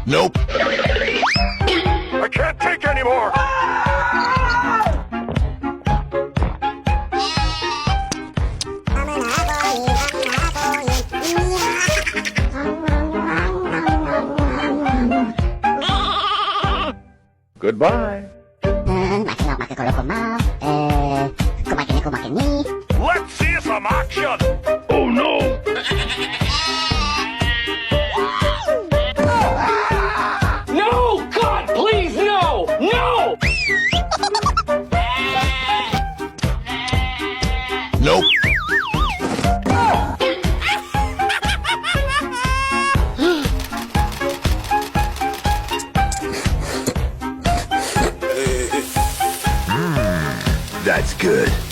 Nope. I can't take anymore. Goodbye. Let's see some action. Oh no. No! God, please, no! No! Nope. That's good.